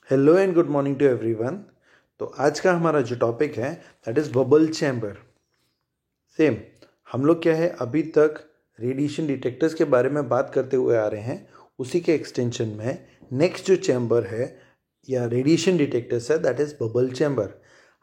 Hello and good morning to everyone. तो आज का हमारा जो टॉपिक है that is bubble chamber. Same हम लोग क्या है अभी तक रेडिएशन डिटेक्टर्स के बारे में बात करते हुए आ रहे हैं, उसी के एक्सटेंशन में नेक्स्ट जो चैम्बर है या रेडिएशन डिटेक्टर्स है दैट इज़ बबल चैम्बर।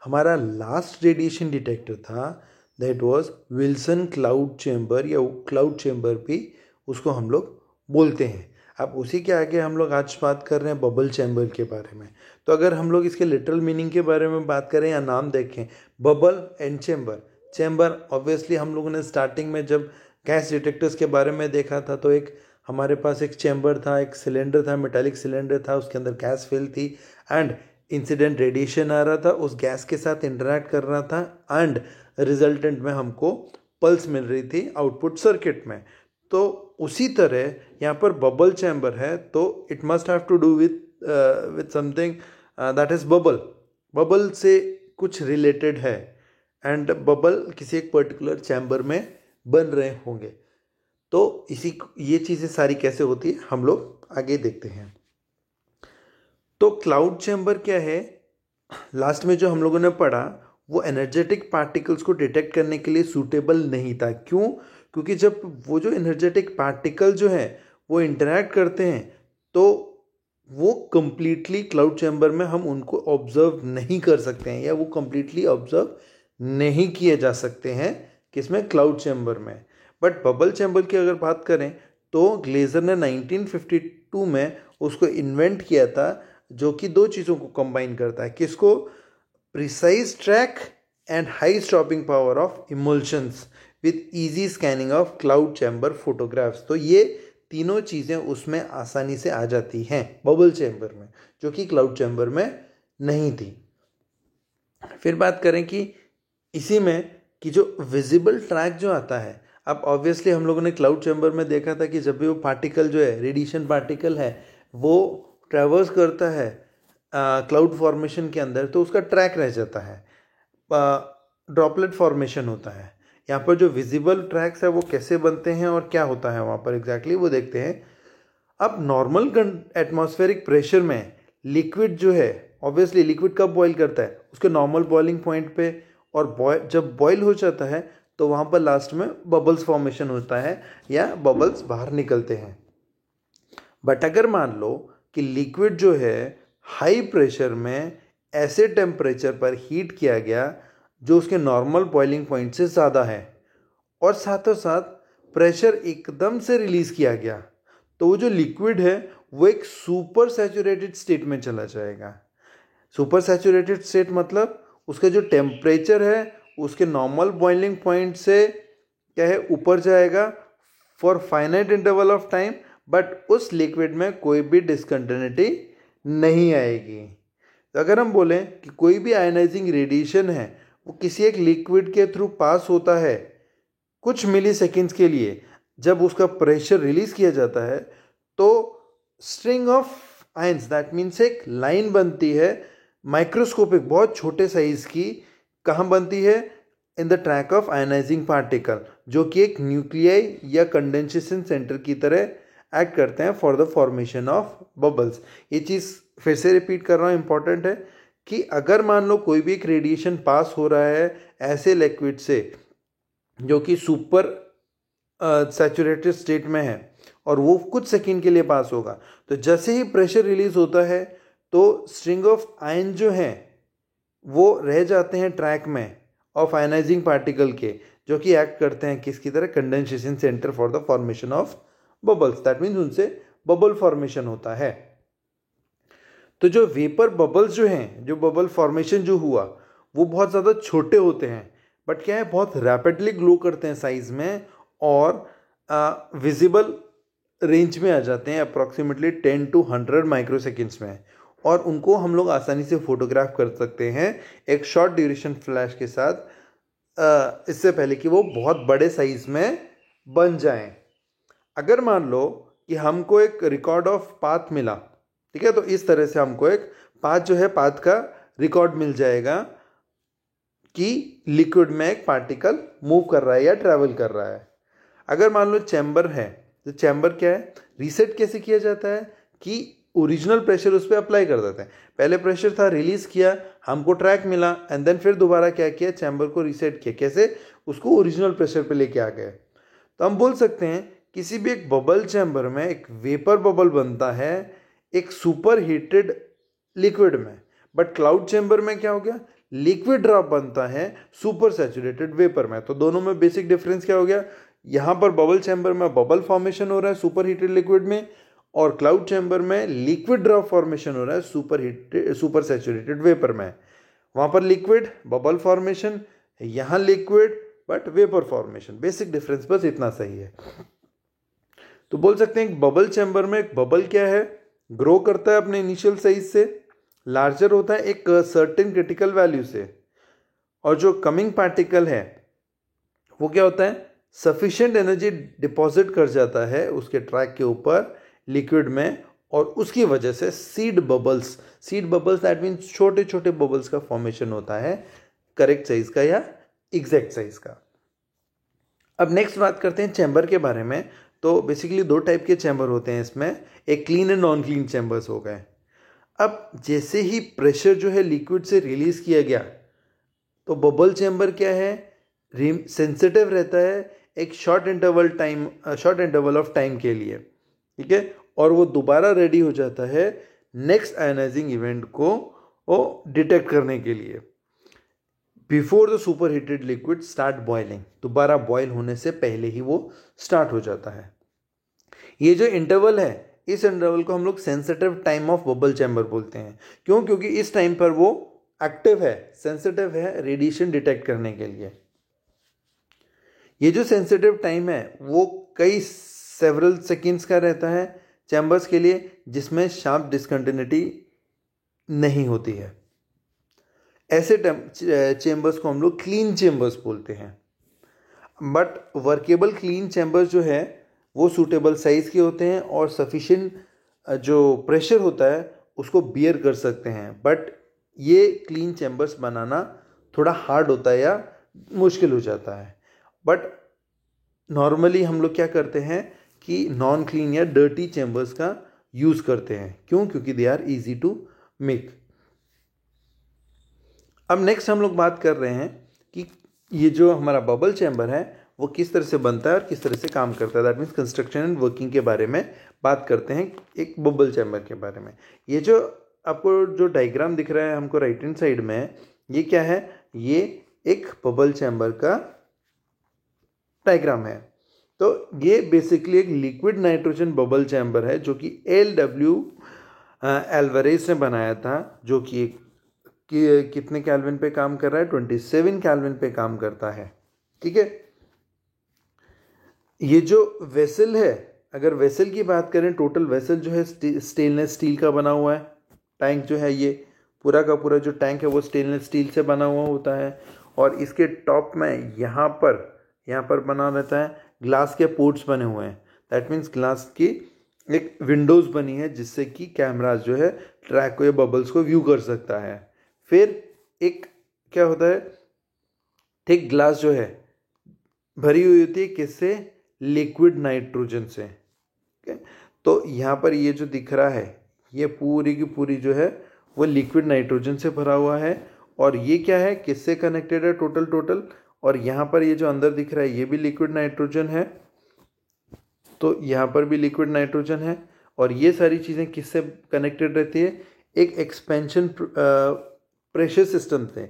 हमारा लास्ट रेडिएशन डिटेक्टर था that was Wilson cloud chamber या क्लाउड चैम्बर भी उसको हम लोग बोलते हैं। अब उसी के आगे हम लोग आज बात कर रहे हैं बबल चैम्बर के बारे में। तो अगर हम लोग इसके लिटरल मीनिंग के बारे में बात करें या नाम देखें, bubble and chamber. Chamber obviously हम लोगों ने स्टार्टिंग में जब गैस डिटेक्टर्स के बारे में देखा था तो एक हमारे पास एक चैम्बर था, एक सिलेंडर था, मेटालिक सिलेंडर था, उसके अंदर गैस फिल थी एंड इंसिडेंट रेडिएशन आ रहा था, उस गैस के साथ इंटरैक्ट कर रहा था एंड रिजल्टेंट में हमको पल्स मिल रही थी आउटपुट सर्किट में। तो उसी तरह यहाँ पर बबल चैम्बर है तो it must have to do with something that is bubble. Bubble से कुछ रिलेटेड है एंड बबल किसी एक पर्टिकुलर चैम्बर में बन रहे होंगे। तो ये चीज़ें सारी कैसे होती है हम लोग आगे देखते हैं। तो क्लाउड चैम्बर क्या है, लास्ट में जो हम लोगों ने पढ़ा वो एनर्जेटिक पार्टिकल्स को डिटेक्ट करने के लिए सूटेबल नहीं था। क्यों? क्योंकि जब वो जो एनर्जेटिक पार्टिकल जो है वो इंटरैक्ट करते हैं तो वो कंप्लीटली क्लाउड चैम्बर में हम उनको ऑब्जर्व नहीं कर सकते हैं या वो कंप्लीटली ऑब्जर्व नहीं किए जा सकते हैं किसमें, क्लाउड चैम्बर में। बट बबल चैम्बर की अगर बात करें तो ग्लेजर ने 1952 में उसको इन्वेंट किया था, जो कि दो चीज़ों को कंबाइन करता है। किसको? Precise track and high stopping power of emulsions with easy scanning of cloud chamber photographs. तो ये तीनों चीज़ें उसमें आसानी से आ जाती हैं बबल चैम्बर में, जो कि क्लाउड चैम्बर में नहीं थी। फिर बात करें कि इसी में कि जो विजिबल ट्रैक जो आता है, अब ऑब्वियसली हम लोगों ने क्लाउड चैम्बर में देखा था कि जब भी वो पार्टिकल जो है रेडिएशन पार्टिकल है वो ट्रैवर्स करता है क्लाउड फॉर्मेशन के अंदर तो उसका ट्रैक रह जाता है, ड्रॉपलेट फॉर्मेशन होता है। यहाँ पर जो विजिबल ट्रैक्स है वो कैसे बनते हैं और क्या होता है वहाँ पर एग्जैक्टली वो देखते हैं। अब नॉर्मल एटमॉस्फेरिक प्रेशर में लिक्विड जो है, ऑब्वियसली लिक्विड कब बॉईल करता है उसके नॉर्मल बॉइलिंग पॉइंट पे, और जब बॉईल हो जाता है तो वहाँ पर लास्ट में बबल्स फॉर्मेशन होता है या बबल्स बाहर निकलते हैं। बट अगर मान लो कि लिक्विड जो है हाई प्रेशर में ऐसे टेम्परेचर पर हीट किया गया जो उसके नॉर्मल बॉइलिंग पॉइंट से ज़्यादा है और साथों साथ प्रेशर एकदम से रिलीज़ किया गया, तो वो जो लिक्विड है वो एक सुपर सैचुरेटेड स्टेट में चला जाएगा। सुपर सैचुरेटेड स्टेट मतलब उसका जो टेम्परेचर है उसके नॉर्मल बॉइलिंग पॉइंट से क्या है ऊपर जाएगा for finite interval of time, but उस लिक्विड में कोई भी डिस्कंटिन्यूटी नहीं आएगी। तो अगर हम बोलें कि कोई भी आयनाइजिंग रेडिएशन है वो किसी एक लिक्विड के थ्रू पास होता है कुछ मिली सेकेंड्स के लिए, जब उसका प्रेशर रिलीज किया जाता है तो string of ions that means एक लाइन बनती है माइक्रोस्कोपिक बहुत छोटे साइज की। कहाँ बनती है? In the track of ionising particle, जो कि एक न्यूक्लियाई या कंडेंसेशन सेंटर की तरह एक्ट करते हैं for the formation of bubbles. ये चीज़ फिर से रिपीट कर रहा हूँ, इंपॉर्टेंट है कि अगर मान लो कोई भी एक रेडिएशन पास हो रहा है ऐसे लिक्विड से जो कि सुपर सैचुरेटेड स्टेट में है और वो कुछ सेकंड के लिए पास होगा, तो जैसे ही प्रेशर रिलीज होता है तो स्ट्रिंग ऑफ आयन जो हैं वो रह जाते हैं ट्रैक में ऑफ आयनाइजिंग पार्टिकल के, जो कि एक्ट करते हैं किसकी तरह? Condensation centre for the formation of bubbles. That means उनसे बबल फॉर्मेशन होता है। तो जो वेपर बबल्स जो हैं, जो बबल फॉर्मेशन जो हुआ वो बहुत ज़्यादा छोटे होते हैं, बट क्या है बहुत रैपिडली ग्लो करते हैं साइज में और विजिबल रेंज में आ जाते हैं अप्रॉक्सीमेटली 10 to 100 माइक्रोसेकेंड्स में, और उनको हम लोग आसानी से फोटोग्राफ कर सकते हैं एक शॉर्ट ड्यूरेशन फ्लैश के साथ, इससे पहले कि वो बहुत बड़े साइज में बन जाएं। अगर मान लो कि हमको एक रिकॉर्ड ऑफ पाथ मिला, ठीक है, तो इस तरह से हमको एक पाथ जो है पाथ का रिकॉर्ड मिल जाएगा कि लिक्विड में एक पार्टिकल मूव कर रहा है या ट्रैवल कर रहा है। अगर मान लो चैम्बर है तो चैम्बर क्या है? रीसेट कैसे किया जाता है कि ओरिजिनल प्रेशर उस पर अप्लाई कर देते हैं। पहले प्रेशर था, रिलीज किया, हमको ट्रैक मिला, एंड देन फिर दोबारा क्या किया, चैम्बर को रीसेट किया। कैसे? उसको ओरिजिनल प्रेशर पे लेके आ गए। तो हम बोल सकते हैं किसी भी एक बबल चैम्बर में एक वेपर बबल बनता है एक सुपर हीटेड लिक्विड में, बट क्लाउड चैम्बर में क्या हो गया, लिक्विड ड्रॉप बनता है सुपर सैचुरेटेड वेपर में। तो दोनों में बेसिक डिफरेंस क्या हो गया, यहाँ पर बबल चैम्बर में बबल फॉर्मेशन हो रहा है सुपर हीटेड लिक्विड में, और क्लाउड चैम्बर में लिक्विड ड्रॉप फॉर्मेशन हो रहा है सुपर सैचुरेटेड वेपर में। वहाँ पर लिक्विड बबल फॉर्मेशन, यहाँ liquid but vapour formation. Basic difference बस इतना सही है। तो बोल सकते हैं बबल चैम्बर में एक बबल क्या है, ग्रो करता है अपने इनिशियल साइज से, लार्जर होता है एक सर्टेन क्रिटिकल वैल्यू से, और जो कमिंग पार्टिकल है वो क्या होता है, सफिशिएंट एनर्जी डिपॉजिट कर जाता है उसके ट्रैक के ऊपर लिक्विड में, और उसकी वजह से सीड बबल्स दैट मीन्स छोटे छोटे बबल्स का फॉर्मेशन होता है, करेक्ट साइज का या एग्जैक्ट साइज का। अब नेक्स्ट बात करते हैं चैम्बर के बारे में। तो बेसिकली दो टाइप के चैम्बर होते हैं इसमें, एक clean and non clean chambers हो गए। अब जैसे ही प्रेशर जो है लिक्विड से रिलीज किया गया तो बबल चैम्बर क्या है, सेंसिटिव रहता है एक शॉर्ट इंटरवल ऑफ टाइम के लिए, ठीक है, और वो दोबारा रेडी हो जाता है नेक्स्ट आयनाइजिंग इवेंट को डिटेक्ट करने के लिए before the super heated liquid start boiling. दोबारा बॉयल होने से पहले ही वो स्टार्ट हो जाता है। ये जो इंटरवल है, इस इंटरवल को हम लोग sensitive time of bubble chamber बोलते हैं। क्यों? क्योंकि इस टाइम पर वो एक्टिव है, सेंसिटिव है रेडिएशन डिटेक्ट करने के लिए। ये जो सेंसिटिव टाइम है वो कई सेवरल सेकेंड्स का रहता है चैम्बर्स के लिए, जिसमें शार्प डिस्कंटिन्यूटी नहीं होती है। ऐसे चैम्बर्स को हम लोग क्लीन चैम्बर्स बोलते हैं। बट वर्केबल क्लीन चैम्बर्स जो है वो सूटेबल साइज के होते हैं और सफिशिएंट जो प्रेशर होता है उसको बियर कर सकते हैं। बट ये क्लीन चैम्बर्स बनाना थोड़ा हार्ड होता है या मुश्किल हो जाता है। बट नॉर्मली हम लोग क्या करते हैं कि नॉन क्लीन या डर्टी चैम्बर्स का यूज़ करते हैं। क्यों? क्योंकि they are easy to make. अब नेक्स्ट हम लोग बात कर रहे हैं कि ये जो हमारा बबल चैम्बर है वो किस तरह से बनता है और किस तरह से काम करता है। That means construction and working के बारे में बात करते हैं, एक बबल चैम्बर के बारे में। ये जो आपको जो डायग्राम दिख रहा है हमको राइट हैंड साइड में, ये क्या है, ये एक बबल चैम्बर का डायग्राम है। तो ये बेसिकली एक लिक्विड नाइट्रोजन बबल चैम्बर है जो कि LW एल्वारेज ने बनाया था, जो कि कितने केल्विन पे काम कर रहा है, 27 केल्विन पे काम करता है, ठीक है। ये जो वेसल है, अगर वेसल की बात करें, टोटल वेसल जो है स्टेनलेस स्टील का बना हुआ है। टैंक जो है ये पूरा का पूरा जो टैंक है वो स्टेनलेस स्टील से बना हुआ होता है, और इसके टॉप में यहाँ पर बना रहता है ग्लास के पोर्ट्स बने हुए हैं। दैट मीन्स ग्लास की एक विंडोज़ बनी है जिससे कि कैमराज जो है ट्रैक को या बबल्स को व्यू कर सकता है। फिर एक क्या होता है, थिक ग्लास जो है भरी हुई होती है किससे, लिक्विड नाइट्रोजन से, ठीक है। तो यहाँ पर ये जो दिख रहा है ये पूरी की पूरी जो है वो लिक्विड नाइट्रोजन से भरा हुआ है, और ये क्या है, किससे कनेक्टेड है, टोटल। और यहाँ पर ये जो अंदर दिख रहा है ये भी लिक्विड नाइट्रोजन है, तो यहाँ पर भी लिक्विड नाइट्रोजन है, और ये सारी चीज़ें किससे कनेक्टेड रहती है, एक एक्सपेंशन प्रेशर सिस्टम से।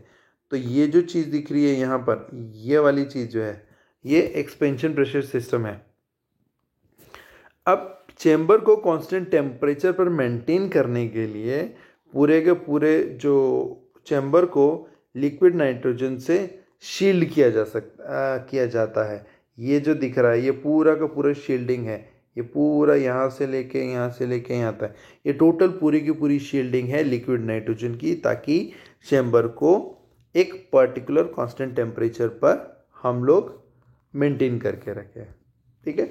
तो ये जो चीज़ दिख रही है यहाँ पर, ये वाली चीज़ जो है ये एक्सपेंशन प्रेशर सिस्टम है। अब चेम्बर को कांस्टेंट टेम्परेचर पर मेंटेन करने के लिए पूरे के पूरे जो चेम्बर को लिक्विड नाइट्रोजन से शील्ड किया जाता है। ये जो दिख रहा है ये पूरा का पूरा शील्डिंग है, ये पूरा यहाँ से लेके यहाँ तक ये टोटल पूरी की पूरी शील्डिंग है लिक्विड नाइट्रोजन की, ताकि चेम्बर को एक पर्टिकुलर कांस्टेंट टेम्परेचर पर हम लोग मेंटेन करके रखें, ठीक है।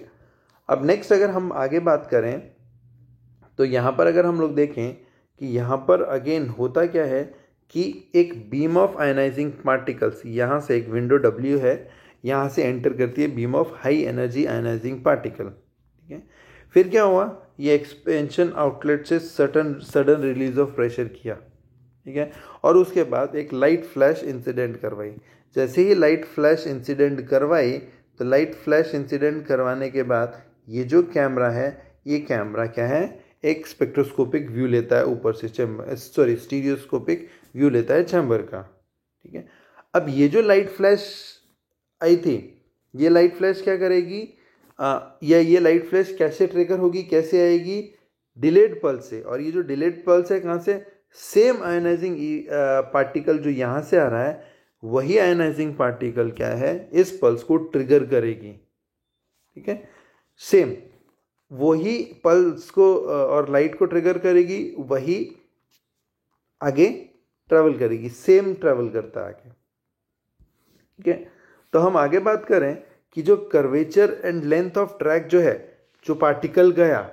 अब नेक्स्ट अगर हम आगे बात करें तो यहाँ पर अगर हम लोग देखें कि यहाँ पर अगेन होता क्या है कि एक बीम ऑफ आयनाइजिंग पार्टिकल्स, यहाँ से एक विंडो W है, यहाँ से एंटर करती है beam of high energy ionising particle, ठीक है। फिर क्या हुआ, ये एक्सपेंशन आउटलेट से सडन रिलीज ऑफ प्रेशर किया, ठीक है, और उसके बाद एक लाइट फ्लैश इंसिडेंट करवाई। जैसे ही लाइट फ्लैश इंसिडेंट करवाई तो लाइट फ्लैश इंसिडेंट करवाने के बाद ये जो कैमरा है, ये कैमरा क्या है, एक स्पेक्ट्रोस्कोपिक व्यू लेता है ऊपर से स्टीरियोस्कोपिक व्यू लेता है चैम्बर का, ठीक है। अब ये जो लाइट फ्लैश आई थी, ये लाइट फ्लैश क्या करेगी, या ये लाइट फ्लैश कैसे ट्रिगर होगी, कैसे आएगी, डिलेड पल्स से। और ये जो डिलेड पल्स है कहाँ से, सेम आयोनाइजिंग पार्टिकल जो यहाँ से आ रहा है, वही आयोनाइजिंग पार्टिकल क्या है, इस पल्स को ट्रिगर करेगी, ठीक है। सेम वही पल्स को और लाइट को ट्रिगर करेगी, वही आगे ट्रैवल करेगी, सेम ट्रैवल करता है आगे, ठीक है। तो हम आगे बात करें कि जो curvature and length of track जो है, जो पार्टिकल गया,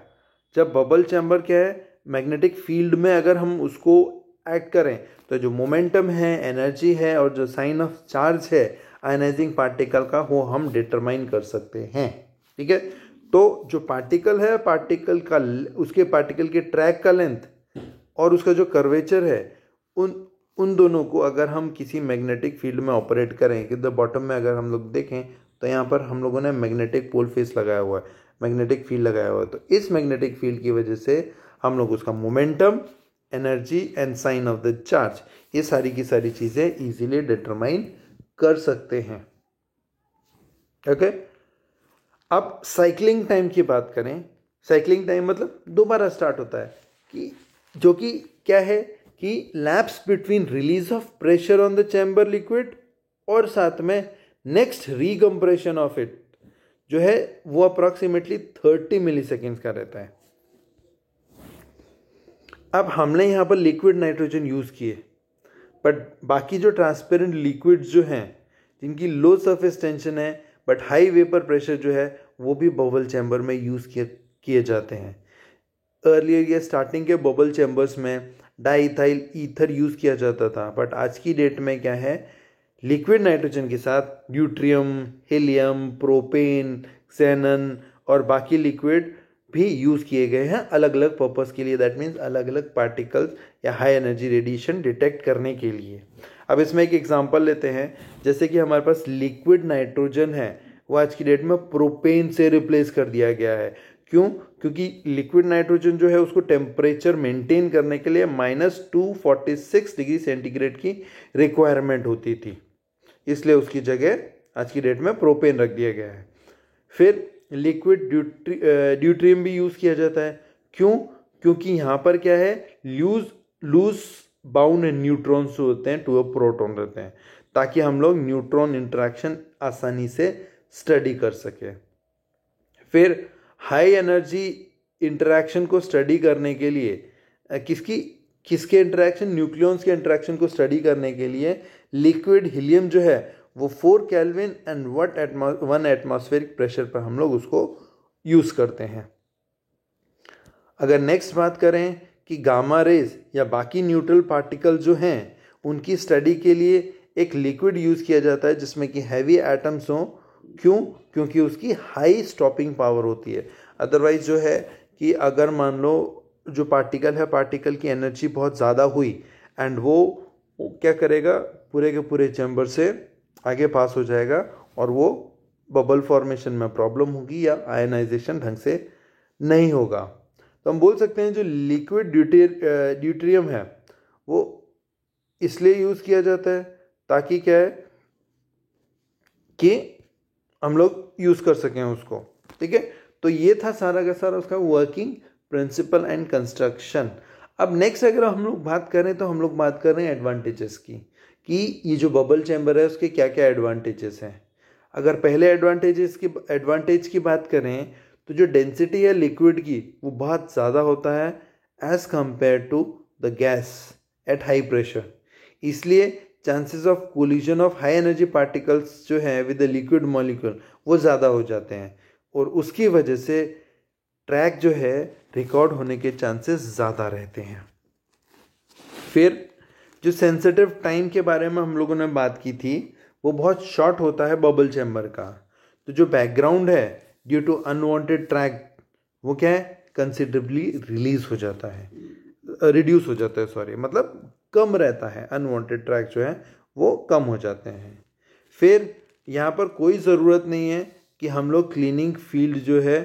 जब बबल चैम्बर क्या है, मैग्नेटिक फील्ड में अगर हम उसको एक्ट करें तो जो मोमेंटम है, एनर्जी है और जो साइन ऑफ चार्ज है आयनाइजिंग पार्टिकल का, वो हम डिटरमाइन कर सकते हैं, ठीक है। तो जो पार्टिकल है, पार्टिकल का उसके पार्टिकल के ट्रैक का लेंथ और उसका जो कर्वेचर है, उन दोनों को अगर हम किसी मैग्नेटिक फील्ड में ऑपरेट करें, कि द बॉटम में अगर हम लोग देखें तो यहाँ पर हम लोगों ने मैग्नेटिक पोल फेस लगाया हुआ है, मैग्नेटिक फील्ड लगाया हुआ है। तो इस मैग्नेटिक फील्ड की वजह से हम लोग उसका momentum, energy and sign of the charge, ये सारी की सारी चीज़ें इजीली डिटरमाइन कर सकते हैं, ओके। अब साइक्लिंग टाइम की बात करें। साइक्लिंग टाइम मतलब दोबारा स्टार्ट होता है, कि जो कि क्या है कि lapse between release of pressure on the chamber liquid और साथ में नेक्स्ट रीकम्प्रेशन ऑफ इट जो है वो अप्रॉक्सीमेटली 30 मिलीसेकेंड्स का रहता है। अब हमने यहाँ पर लिक्विड नाइट्रोजन यूज़ किए, बट बाकी जो ट्रांसपेरेंट लिक्विड्स जो हैं जिनकी लो सरफेस टेंशन है बट हाई वेपर प्रेशर जो है, वो भी बबल चैम्बर में यूज़ किए जाते हैं। अर्लियर ये स्टार्टिंग के बबल चैम्बर्स में डाइथाइल ईथर यूज़ किया जाता था, बट आज की डेट में क्या है, लिक्विड नाइट्रोजन के साथ ड्यूट्रियम, हीलियम, प्रोपेन, क्सेनन और बाकी लिक्विड भी यूज़ किए गए हैं अलग अलग पर्पस के लिए। दैट मीन्स अलग अलग पार्टिकल्स या हाई एनर्जी रेडिएशन डिटेक्ट करने के लिए। अब इसमें एक एग्जांपल लेते हैं, जैसे कि हमारे पास लिक्विड नाइट्रोजन है, वो आज की डेट में प्रोपेन से रिप्लेस कर दिया गया है। क्यों? क्योंकि लिक्विड नाइट्रोजन जो है उसको टेम्परेचर मेंटेन करने के लिए -246 डिग्री सेंटीग्रेड की रिक्वायरमेंट होती थी, इसलिए उसकी जगह आज की डेट में प्रोपेन रख दिया गया है। फिर लिक्विड ड्यूट्रियम भी यूज़ किया जाता है। क्यों? क्योंकि यहाँ पर क्या है, लूज बाउंड न्यूट्रॉन्स होते हैं टू अ प्रोटॉन रहते हैं, ताकि हम लोग न्यूट्रॉन इंटरेक्शन आसानी से स्टडी कर सके। फिर हाई एनर्जी इंटरेक्शन को स्टडी करने के लिए किसके इंटरेक्शन, न्यूक्लियॉन्स के इंटरेक्शन को स्टडी करने के लिए लिक्विड हीलियम जो है वो 4 केल्विन एंड 1 एटमॉस्फेरिक प्रेशर पर हम लोग उसको यूज़ करते हैं। अगर नेक्स्ट बात करें कि गामा रेज या बाकी न्यूट्रल पार्टिकल जो हैं उनकी स्टडी के लिए एक लिक्विड यूज़ किया जाता है जिसमें कि हैवी एटम्स हों। क्यों? क्योंकि उसकी हाई स्टॉपिंग पावर होती है। अदरवाइज जो है कि अगर मान लो जो पार्टिकल है, पार्टिकल की एनर्जी बहुत ज़्यादा हुई एंड वो क्या करेगा, पूरे के पूरे चैम्बर से आगे पास हो जाएगा और वो बबल फॉर्मेशन में प्रॉब्लम होगी या आयनाइजेशन ढंग से नहीं होगा। तो हम बोल सकते हैं जो लिक्विड ड्यूट्रियम है वो इसलिए यूज़ किया जाता है ताकि क्या है कि हम लोग यूज़ कर सकें उसको, ठीक है। तो ये था सारा का सारा उसका वर्किंग प्रिंसिपल एंड कंस्ट्रक्शन। अब नेक्स्ट अगर हम लोग बात करें तो हम लोग बात कर रहे हैं एडवांटेजेस की, कि ये जो बबल चैम्बर है उसके क्या क्या एडवांटेजेस हैं। अगर पहले एडवांटेज की बात करें तो जो डेंसिटी है लिक्विड की वो बहुत ज़्यादा होता है as compare to the gas at high pressure. इसलिए chances of collision of high energy particles जो हैं विद द लिक्विड मॉलिक्यूल वो ज़्यादा हो जाते हैं और उसकी वजह से ट्रैक जो है रिकॉर्ड होने के चांसेस ज़्यादा रहते हैं। फिर जो सेंसिटिव टाइम के बारे में हम लोगों ने बात की थी वो बहुत शॉर्ट होता है बबल चैम्बर का। तो जो बैकग्राउंड है ड्यू टू अनवांटेड ट्रैक वो क्या है, कंसिडरेबली रिलीज हो जाता है, रिड्यूस हो जाता है, सॉरी, मतलब कम रहता है, अनवांटेड ट्रैक जो है वो कम हो जाते हैं। फिर यहाँ पर कोई ज़रूरत नहीं है कि हम लोग क्लीनिंग फील्ड जो है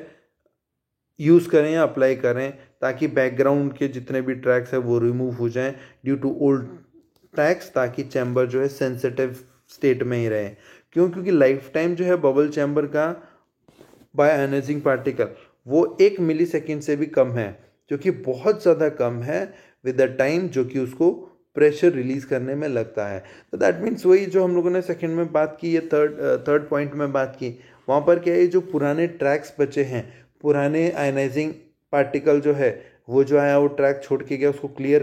यूज़ करें या अप्लाई करें ताकि बैकग्राउंड के जितने भी ट्रैक्स हैं वो रिमूव हो जाएं ड्यू टू ओल्ड ट्रैक्स, ताकि चैम्बर जो है सेंसिटिव स्टेट में ही रहे। क्यों? क्योंकि लाइफ टाइम जो है बबल चैम्बर का बाय आयनाइजिंग पार्टिकल वो 1 मिलीसेकेंड से भी कम है, जो कि बहुत ज़्यादा कम है विद द टाइम जो कि उसको प्रेशर रिलीज करने में लगता है। तो दैट मीन्स वही जो हम लोगों ने सेकंड में बात की, ये थर्ड पॉइंट में बात की, वहाँ पर क्या है, जो पुराने ट्रैक्स बचे हैं, पुराने आयनाइजिंग पार्टिकल जो है वो जो आया वो ट्रैक छोड़ के गया, उसको क्लियर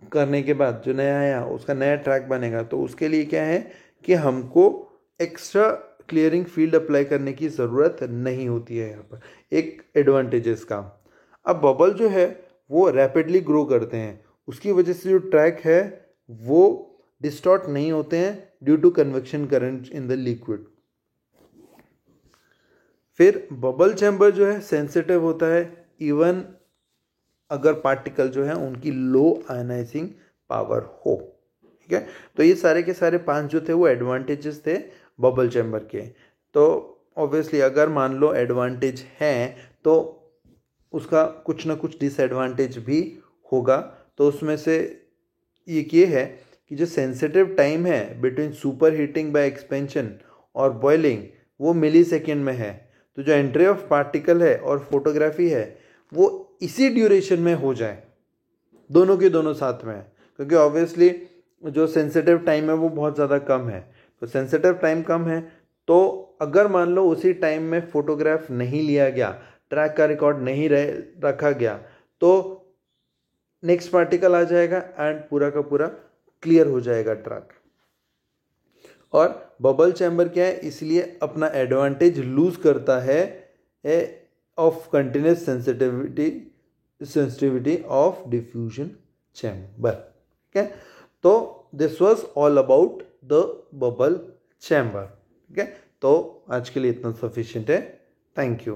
करने के बाद जो नया आया उसका नया ट्रैक बनेगा। तो उसके लिए क्या है कि हमको एक्स्ट्रा क्लियरिंग फील्ड अप्लाई करने की ज़रूरत नहीं होती है। यहाँ पर एक एडवांटेजेस का, अब बबल जो है वो रैपिडली ग्रो करते हैं, उसकी वजह से जो ट्रैक है वो डिस्टॉर्ट नहीं होते हैं due to convection current in the liquid. फिर बबल चैम्बर जो है सेंसिटिव होता है इवन अगर पार्टिकल जो है उनकी लो आयनाइजिंग पावर हो। ठीक है, तो ये सारे के सारे 5 जो थे वो एडवांटेजेस थे बबल चैम्बर के। तो ऑब्वियसली अगर मान लो एडवांटेज हैं तो उसका कुछ ना कुछ डिसएडवांटेज भी होगा। तो उसमें से एक ये है कि जो सेंसिटिव टाइम है between super heating bye expansion और बॉइलिंग वो मिली सेकेंड में है। तो जो एंट्री ऑफ पार्टिकल है और फोटोग्राफी है वो इसी ड्यूरेशन में हो जाए, दोनों के दोनों साथ में है, क्योंकि ऑब्वियसली जो सेंसिटिव टाइम है वो बहुत ज़्यादा कम है। तो सेंसिटिव टाइम कम है तो अगर मान लो उसी टाइम में फोटोग्राफ नहीं लिया गया, ट्रैक का रिकॉर्ड नहीं रखा गया, तो नेक्स्ट पार्टिकल आ जाएगा एंड पूरा का पूरा क्लियर हो जाएगा ट्रैक। और बबल चैम्बर क्या है, इसलिए अपना एडवांटेज लूज करता है of continuous sensitivity of diffusion chamber. ठीक है, तो this was all about the bubble chamber. ठीक है, तो आज के लिए इतना सफिशिएंट है। Thank you.